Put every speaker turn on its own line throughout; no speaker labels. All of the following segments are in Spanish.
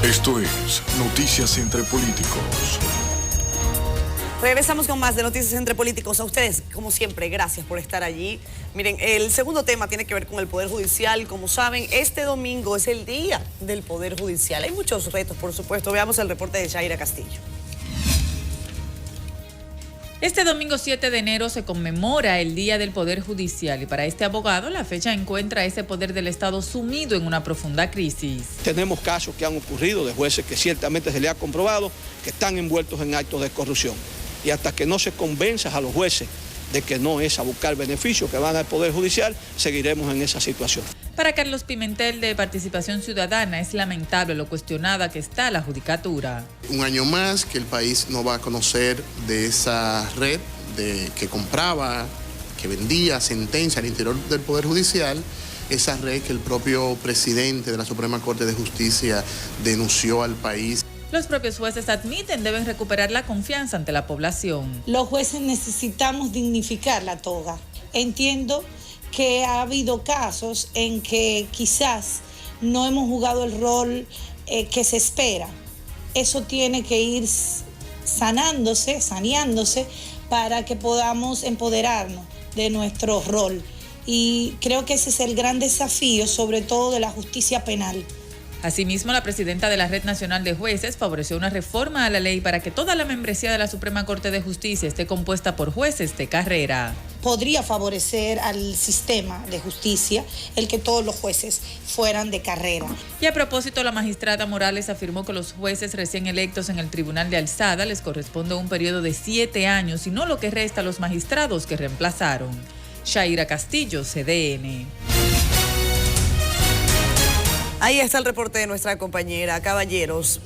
Esto es Noticias entre Políticos.
Regresamos con más de Noticias entre Políticos. A ustedes, como siempre, gracias por estar allí. Miren, el segundo tema tiene que ver con el Poder Judicial. Como saben, este domingo es el día del Poder Judicial. Hay muchos retos, por supuesto. Veamos el reporte de Shaira Castillo.
Este domingo 7 de enero se conmemora el Día del Poder Judicial y para este abogado la fecha encuentra a ese poder del Estado sumido en una profunda crisis.
Tenemos casos que han ocurrido de jueces que ciertamente se le ha comprobado que están envueltos en actos de corrupción. Y hasta que no se convenza a los jueces de que no es a buscar beneficios que van al Poder Judicial, seguiremos en esa situación.
Para Carlos Pimentel de Participación Ciudadana es lamentable lo cuestionada que está la judicatura.
Un año más que el país no va a conocer de esa red que compraba, que vendía sentencia al interior del Poder Judicial, esa red que el propio presidente de la Suprema Corte de Justicia denunció al país.
Los propios jueces admiten deben recuperar la confianza ante la población.
Los jueces necesitamos dignificar la toga. Entiendo que ha habido casos en que quizás no hemos jugado el rol que se espera. Eso tiene que ir saneándose para que podamos empoderarnos de nuestro rol. Y creo que ese es el gran desafío, sobre todo de la justicia penal.
Asimismo, la presidenta de la Red Nacional de Jueces favoreció una reforma a la ley para que toda la membresía de la Suprema Corte de Justicia esté compuesta por jueces de carrera.
Podría favorecer al sistema de justicia el que todos los jueces fueran de carrera.
Y a propósito, la magistrada Morales afirmó que los jueces recién electos en el Tribunal de Alzada les corresponde un periodo de 7 años y no lo que resta a los magistrados que reemplazaron. Shaira Castillo, CDN.
Ahí está el reporte de nuestra compañera. Caballeros,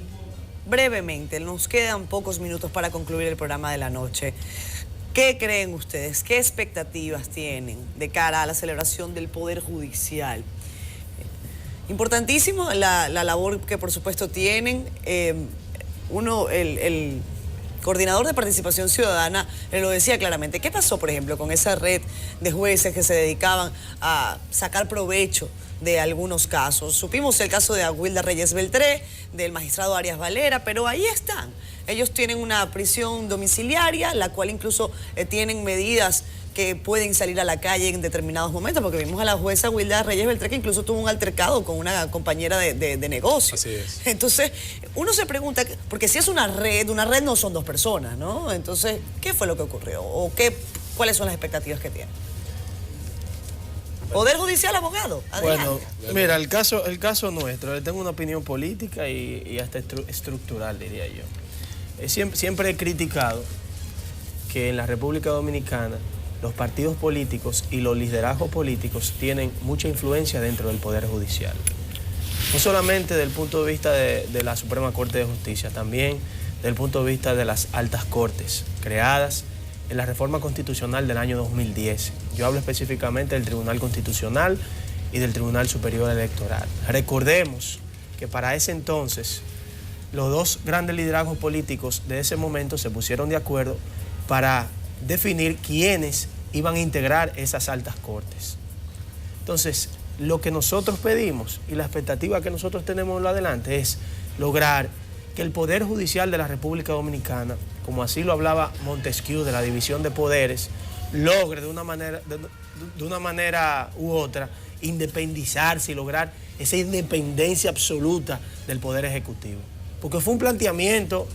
brevemente, nos quedan pocos minutos para concluir el programa de la noche. ¿Qué creen ustedes? ¿Qué expectativas tienen de cara a la celebración del Poder Judicial? Importantísimo la labor que por supuesto tienen. El coordinador de Participación Ciudadana lo decía claramente. ¿Qué pasó, por ejemplo, con esa red de jueces que se dedicaban a sacar provecho de algunos casos? Supimos el caso de Aguilda Reyes Beltré, del magistrado Arias Valera, pero ahí están. Ellos tienen una prisión domiciliaria, la cual incluso tienen medidas que pueden salir a la calle en determinados momentos, porque vimos a la jueza Aguilda Reyes Beltré que incluso tuvo un altercado con una compañera de negocio.
Así es.
Entonces, uno se pregunta, porque si es una red no son dos personas, ¿no? Entonces, ¿qué fue lo que ocurrió? ¿O cuáles son las expectativas que tienen? Poder Judicial, abogado. Adelante.
Bueno, mira, el caso nuestro, le tengo una opinión política y hasta estructural, diría yo. Siempre he criticado que en la República Dominicana los partidos políticos y los liderazgos políticos tienen mucha influencia dentro del Poder Judicial. No solamente desde el punto de vista de la Suprema Corte de Justicia, también desde el punto de vista de las altas cortes creadas en la reforma constitucional del año 2010. Yo hablo específicamente del Tribunal Constitucional y del Tribunal Superior Electoral. Recordemos que para ese entonces los dos grandes liderazgos políticos de ese momento se pusieron de acuerdo para definir quiénes iban a integrar esas altas cortes. Entonces, lo que nosotros pedimos y la expectativa que nosotros tenemos en lo adelante es lograr que el Poder Judicial de la República Dominicana, como así lo hablaba Montesquieu de la división de poderes, logre de una manera u otra independizarse y lograr esa independencia absoluta del Poder Ejecutivo. Porque fue un planteamiento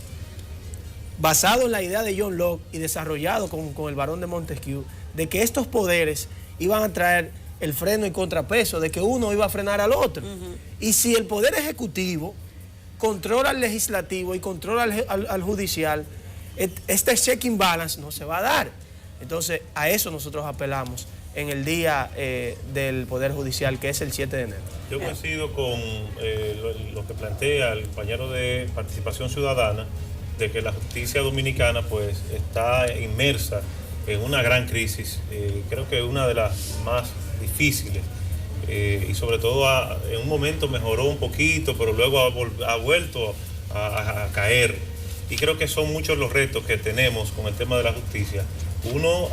basado en la idea de John Locke y desarrollado con el barón de Montesquieu, de que estos poderes iban a traer el freno y contrapeso, de que uno iba a frenar al otro. Y si el Poder Ejecutivo controla al legislativo y controla al judicial, este check and balance no se va a dar. Entonces, a eso nosotros apelamos en el día del Poder Judicial, que es el 7 de enero.
Yo coincido con lo que plantea el compañero de Participación Ciudadana, de que la justicia dominicana pues está inmersa en una gran crisis, creo que una de las más difíciles, y sobre todo en un momento mejoró un poquito, pero luego ha vuelto a caer. Y creo que son muchos los retos que tenemos con el tema de la justicia. Uno,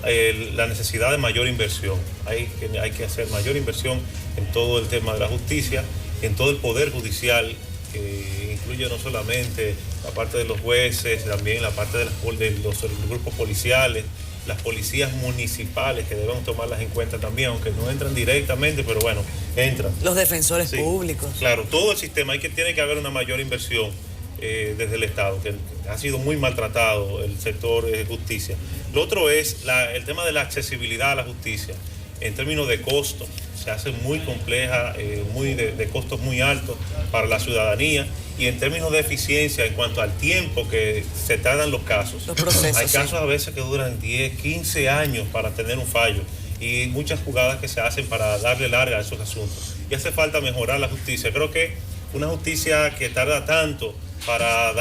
la necesidad de mayor inversión. Hay que hacer mayor inversión en todo el tema de la justicia, en todo el Poder Judicial, que incluye no solamente la parte de los jueces, también la parte de los grupos policiales, las policías municipales, que debemos tomarlas en cuenta también, aunque no entran directamente, pero bueno, entran.
Los defensores públicos.
Claro, todo el sistema, tiene que haber una mayor inversión desde el Estado, que ha sido muy maltratado el sector de justicia. Lo otro es el tema de la accesibilidad a la justicia, en términos de costo. Se hace muy compleja, de costos muy altos para la ciudadanía, y en términos de eficiencia en cuanto al tiempo que se tardan los casos.
Los procesos,
hay casos a veces que duran 10, 15 años para tener un fallo, y muchas jugadas que se hacen para darle larga a esos asuntos. Y hace falta mejorar la justicia. Creo que una justicia que tarda tanto para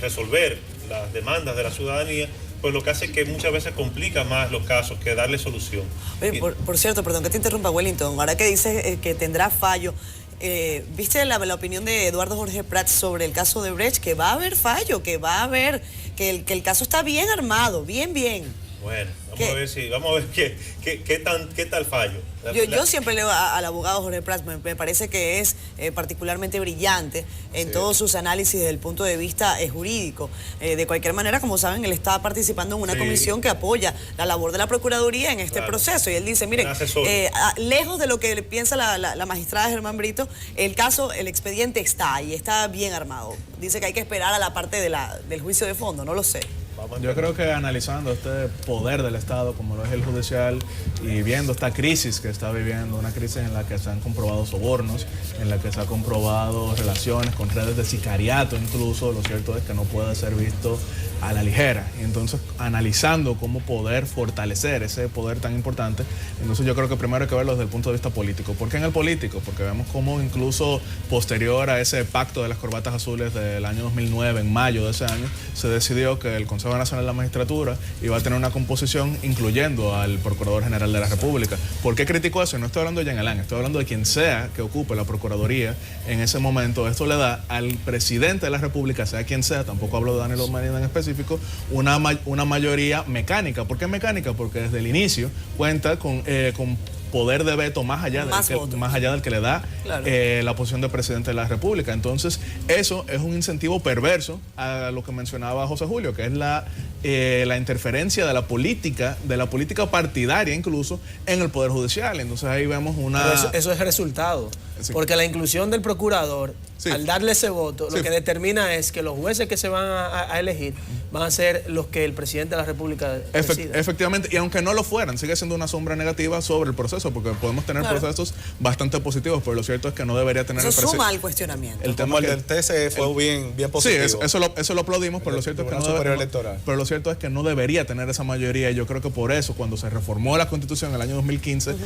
resolver las demandas de la ciudadanía, pues lo que hace es que muchas veces complica más los casos que darle solución.
Oye, por cierto, perdón que te interrumpa, Wellington, ahora que dices que tendrá fallo, ¿viste la opinión de Eduardo Jorge Prats sobre el caso de Brecht? Que va a haber fallo, que el caso está bien armado, bien.
Bueno, vamos a ver qué tal fallo.
Yo siempre leo al abogado Jorge Prats, me parece que es particularmente brillante en todos sus análisis desde el punto de vista jurídico. De cualquier manera, como saben, él está participando en una comisión que apoya la labor de la Procuraduría en este proceso. Y él dice, miren, lejos de lo que piensa la magistrada Germán Brito, el expediente está ahí, está bien armado. Dice que hay que esperar a la parte del juicio de fondo, no lo sé.
Yo creo que analizando este poder del Estado como lo es el judicial y viendo esta crisis que está viviendo, una crisis en la que se han comprobado sobornos, en la que se han comprobado relaciones con redes de sicariato incluso, lo cierto es que no puede ser visto a la ligera. Y entonces analizando cómo poder fortalecer ese poder tan importante, entonces yo creo que primero hay que verlo desde el punto de vista político. ¿Por qué en el político? Porque vemos cómo incluso posterior a ese pacto de las corbatas azules del año 2009, en mayo de ese año, se decidió que el Consejo Nacional de la Magistratura iba a tener una composición incluyendo al Procurador General de la República. ¿Por qué critico eso? No estoy hablando de Jean Alain, estoy hablando de quien sea que ocupe la Procuraduría en ese momento. Esto le da al presidente de la República, sea quien sea, tampoco hablo de Danilo Medina en específico, una mayoría mecánica. ¿Por qué mecánica? Porque desde el inicio cuenta con poder de veto más allá del que le da la posición de presidente de la República. Entonces, eso es un incentivo perverso a lo que mencionaba José Julio, que es la interferencia de la política partidaria incluso en el Poder Judicial. Entonces ahí vemos
eso es resultado. Sí. Porque la inclusión del procurador, al darle ese voto, lo que determina es que los jueces que se van a elegir van a ser los que el presidente de la República decida.
Efectivamente, y aunque no lo fueran, sigue siendo una sombra negativa sobre el proceso, porque podemos tener procesos bastante positivos, pero lo cierto es que no debería tener...
Eso suma al cuestionamiento.
El tema del TC fue bien positivo.
Sí, eso lo aplaudimos, pero lo cierto es que pero lo cierto es que no debería tener esa mayoría, y yo creo que por eso, cuando se reformó la Constitución en el año 2015,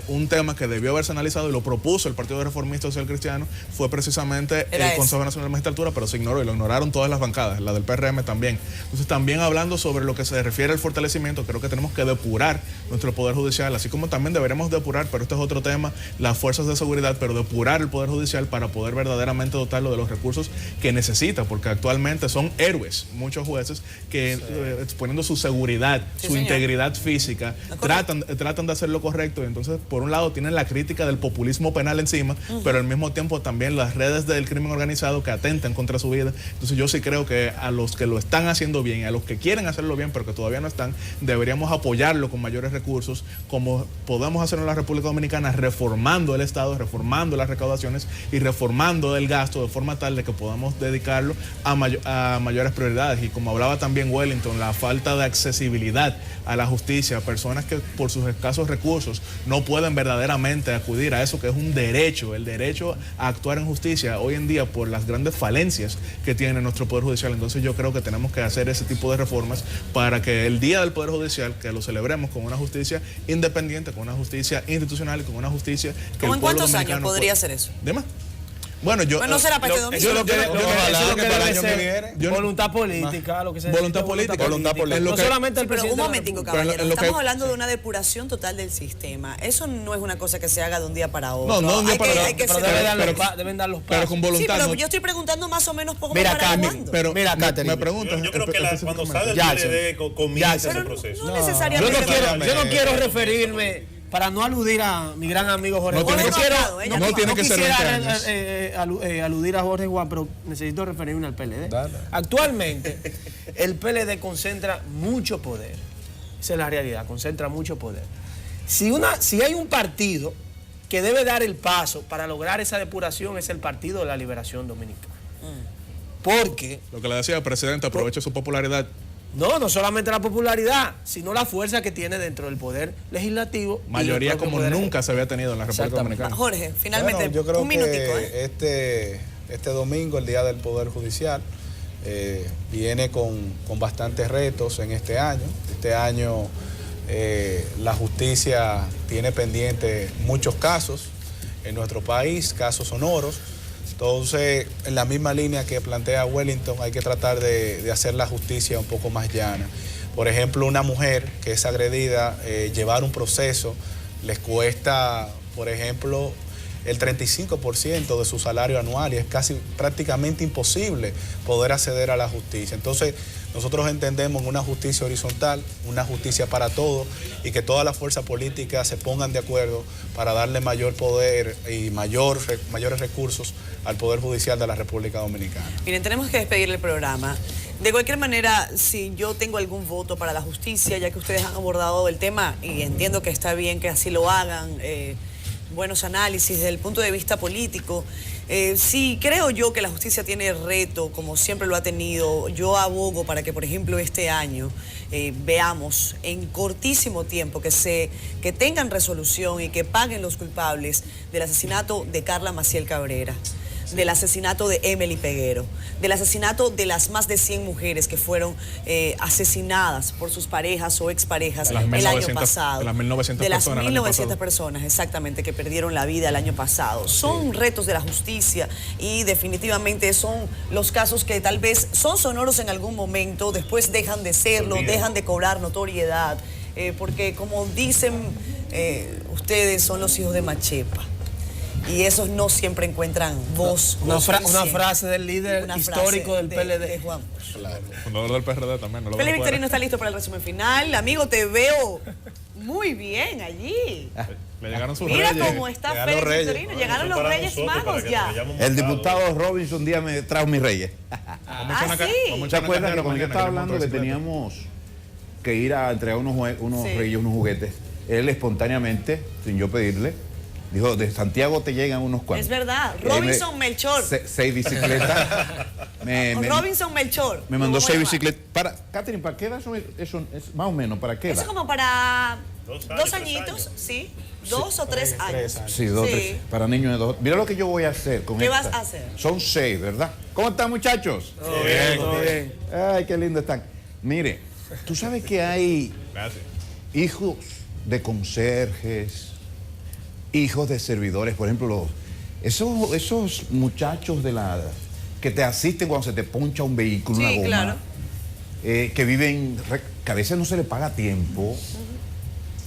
un tema que debió haberse analizado y lo propuso el Partido Reformista Social Cristiano fue precisamente el Consejo Nacional de la Magistratura, pero se ignoró y lo ignoraron todas las bancadas, la del PRM también. Entonces, también hablando sobre lo que se refiere al fortalecimiento, creo que tenemos que depurar nuestro Poder Judicial, así como también deberemos depurar, pero este es otro tema, las fuerzas de seguridad, pero depurar el Poder Judicial para poder verdaderamente dotarlo de los recursos que necesita, porque actualmente son héroes muchos jueces que exponiendo su seguridad, su integridad física, tratan de hacer lo correcto, y entonces por un lado tienen la crítica del populismo penal encima, pero al mismo tiempo también las redes del crimen organizado que atentan contra su vida. Entonces yo sí creo que a los que lo están haciendo bien, a los que quieren hacerlo bien pero que todavía no están, deberíamos apoyarlo con mayores recursos, como podemos hacerlo en la República Dominicana, reformando el Estado, reformando las recaudaciones y reformando el gasto, de forma tal de que podamos dedicarlo a mayores prioridades. Y como hablaba también Wellington, la falta de accesibilidad a la justicia, personas que por sus escasos recursos no pueden verdaderamente acudir a eso que es un derecho, el derecho a actuar en justicia hoy en día, por las grandes falencias que tiene nuestro Poder Judicial. Entonces yo creo que tenemos que hacer ese tipo de reformas para que el Día del Poder Judicial, que lo celebremos con una justicia independiente, con una justicia institucional y con una justicia que
¿Cómo en cuántos años podría ser eso?
Dime. Bueno,
no será para este domingo.
Voluntad política, lo que sea.
Voluntad política.
No solamente el presidente.
Un momentico, caballero. Estamos hablando de una depuración total del sistema. Eso no es una cosa que se haga de un día para otro.
No, de un día para otro.
Pero deben dar los pasos.
Pero con voluntad.
Sí, pero yo estoy preguntando más o menos poco
para
cuándo.
Pero mira, me preguntas.
Yo creo que cuando sale el PLD comienza ese proceso.
No necesariamente.
Yo no quiero referirme para no aludir a mi gran amigo Jorge Juan.
No tiene que ser 20 años.
Aludir a Jorge Juan, pero necesito referirme al PLD.
Dale.
Actualmente, el PLD concentra mucho poder. Esa es la realidad, concentra mucho poder. Si hay un partido que debe dar el paso para lograr esa depuración, es el Partido de la Liberación Dominicana. Porque...
Lo que le decía el presidente, aproveche su popularidad.
No solamente la popularidad, sino la fuerza que tiene dentro del poder legislativo.
Mayoría como nunca se había tenido en la República Dominicana.
Jorge, finalmente,
bueno, yo creo
un minutico.
Este domingo, el Día del Poder Judicial, viene con bastantes retos en este año. Este año la justicia tiene pendiente muchos casos en nuestro país, casos sonoros. Entonces, en la misma línea que plantea Wellington, hay que tratar de hacer la justicia un poco más llana. Por ejemplo, una mujer que es agredida, llevar un proceso, les cuesta, por ejemplo, el 35% de su salario anual y es prácticamente imposible poder acceder a la justicia. Entonces, nosotros entendemos una justicia horizontal, una justicia para todos y que todas las fuerzas políticas se pongan de acuerdo para darle mayor poder y mayores recursos al Poder Judicial de la República Dominicana.
Miren, tenemos que despedir el programa. De cualquier manera, si yo tengo algún voto para la justicia, ya que ustedes han abordado el tema y entiendo que está bien que así lo hagan, buenos análisis desde el punto de vista político. Sí, creo yo que la justicia tiene reto, como siempre lo ha tenido. Yo abogo para que, por ejemplo, este año veamos en cortísimo tiempo que tengan resolución y que paguen los culpables del asesinato de Carla Maciel Cabrera, del asesinato de Emily Peguero, del asesinato de las más de 100 mujeres que fueron asesinadas por sus parejas o exparejas el año pasado.
De las 1900
de las
personas.
1900 personas, exactamente, que perdieron la vida el año pasado. Son retos de la justicia y definitivamente son los casos que tal vez son sonoros en algún momento, después dejan de serlo, dejan de cobrar notoriedad, porque como dicen ustedes, son los hijos de Machepa. Y esos no siempre encuentran voz.
Una frase del líder histórico del PLD.
De Juan.
Claro. Fundador del PRD también. No
Félix Victorino está listo para el resumen final. Amigo, te veo muy bien allí.
Le llegaron sus
Mira
reyes.
cómo está Félix Victorino. Llegaron los Reyes Magos ya.
El diputado Robinson un día me trajo mis reyes.
¿Sí?
¿Se acuerdan que cuando yo estaba hablando que teníamos que ir a entregar unos reyes, unos juguetes, él espontáneamente, sin yo pedirle, dijo, de Santiago te llegan unos cuantos.
Es verdad. Robinson Melchor.
6 bicicletas.
Robinson Melchor.
Me mandó 6 bicicletas. Catherine, ¿para qué edad son eso? Es más o menos, ¿para qué edad?
Eso como para 2 añitos, sí. 2 o 3 años.
Sí, 2 o 3. Para niños de 2. Mira lo que yo voy a hacer con
¿Qué
esta.
vas a hacer?
Son 6, ¿verdad? ¿Cómo están, muchachos?
Bien.
Ay, qué lindo están. Mire, tú sabes que hay hijos de conserjes, hijos de servidores, por ejemplo, esos muchachos que te asisten cuando se te poncha un vehículo, una goma,
claro.
Que viven, que a veces no se les paga a tiempo,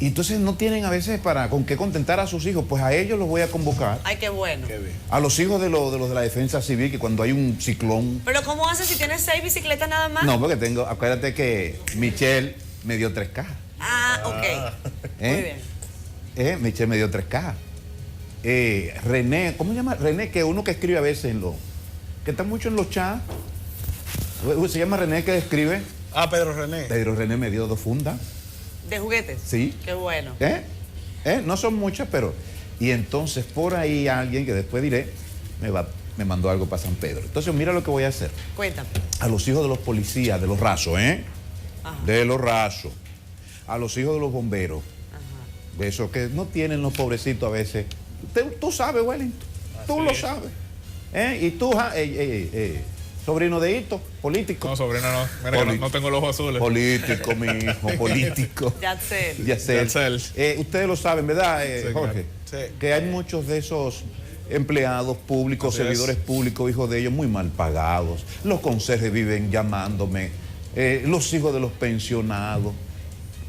y entonces no tienen a veces con qué contentar a sus hijos, pues a ellos los voy a convocar.
Ay, qué bueno.
A los hijos de los de la defensa civil, que cuando hay un ciclón...
Pero ¿cómo haces si tienes 6 bicicletas nada más?
No, porque acuérdate que Michelle me dio 3 cajas.
Ok. Muy bien.
Michelle me dio 3 cajas. René, ¿cómo se llama? René, que uno que escribe a veces que está mucho en los chats. Se llama René, que escribe.
Pedro René.
Pedro René me dio 2 fundas.
¿De juguetes?
Sí.
Qué bueno.
No son muchas, pero... Y entonces por ahí alguien, que después diré, me mandó algo para San Pedro. Entonces mira lo que voy a hacer.
Cuéntame.
A los hijos de los policías, de los rasos, de los rasos. A los hijos de los bomberos. De esos que no tienen los pobrecitos a veces. Tú sabes, Wellington. Tú lo sabes. Y tú, sobrino de Hito, político.
No, sobrino no. Mira que no tengo los ojos azules.
Político, mi hijo, político. Yacel. Ustedes lo saben, ¿verdad, Jorge?
Claro. Sí.
Que hay muchos de esos empleados públicos, servidores públicos, hijos de ellos muy mal pagados. Los conserjes viven llamándome. Los hijos de los pensionados.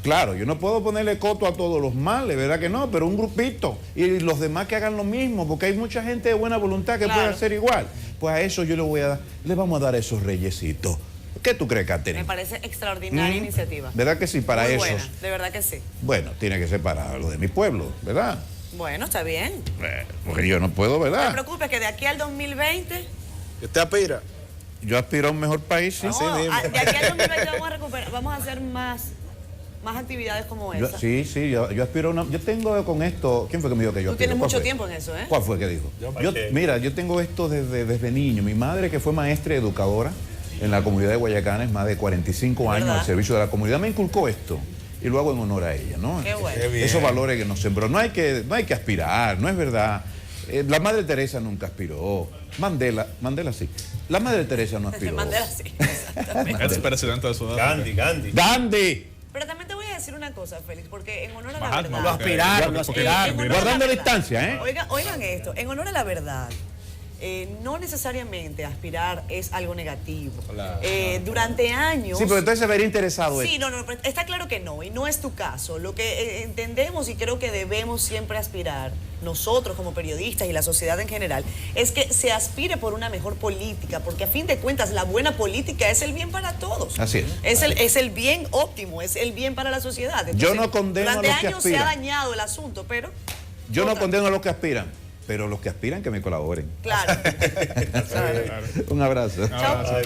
Claro, yo no puedo ponerle coto a todos los males, ¿verdad que no? Pero un grupito y los demás que hagan lo mismo, porque hay mucha gente de buena voluntad que puede hacer igual. Pues a eso yo le vamos a dar a esos reyesitos ¿Qué tú crees,
Me
Catherine?
parece extraordinaria iniciativa.
¿Verdad que sí? Para
Muy
esos.
buena, de verdad que sí.
Bueno, tiene que ser para lo de mi pueblo, ¿verdad?
Bueno, está bien.
Porque yo no puedo,
No te
¿verdad?
preocupes que de aquí al 2020,
¿Usted aspira?
Yo aspiro a un mejor país, sí.
Así
no,
mismo.
de aquí al 2020 vamos a recuperar, vamos a hacer más actividades como esa.
Yo aspiro a una... Yo tengo con esto... ¿Quién fue que me dijo que yo
Tú
aspiro?
tienes
¿Cuál
mucho
fue?
tiempo en eso, ¿eh?
¿Cuál fue que dijo? Mira, yo tengo esto desde niño. Mi madre, que fue maestra y educadora en la comunidad de Guayacanes, más de 45 años
¿Verdad?
al servicio de la comunidad, me inculcó esto. Y lo hago en honor a ella, ¿no?
Qué bueno.
Qué bien.
Esos valores que nos sembró. No hay que aspirar, no es verdad. La Madre Teresa nunca aspiró. Mandela sí. La Madre Teresa no aspiró.
Mandela sí, exactamente.
Es presidente de Sudáfrica.
¡Gandhi!
Pero también te voy a decir una cosa, Félix, porque en honor a la
Mahatma,
verdad.
Lo aspiraron.
En honor a
Guardando
la
distancia, ¿eh?
Oigan esto, en honor a la verdad, no necesariamente aspirar es algo negativo. Durante años...
Sí, pero entonces se vería interesado
Sí,
esto.
no, pero está claro que no, y no es tu caso. Lo que entendemos y creo que debemos siempre aspirar, nosotros como periodistas y la sociedad en general, es que se aspire por una mejor política, porque a fin de cuentas la buena política es el bien para todos.
Así es.
Es el bien óptimo, es el bien para la sociedad. Entonces,
Yo no condeno a
durante
los que
años se ha
aspiran.
dañado el asunto, pero...
Yo no condeno a los que aspiran, pero los que aspiran que me colaboren.
Claro.
Un abrazo.
Chao.
Ay,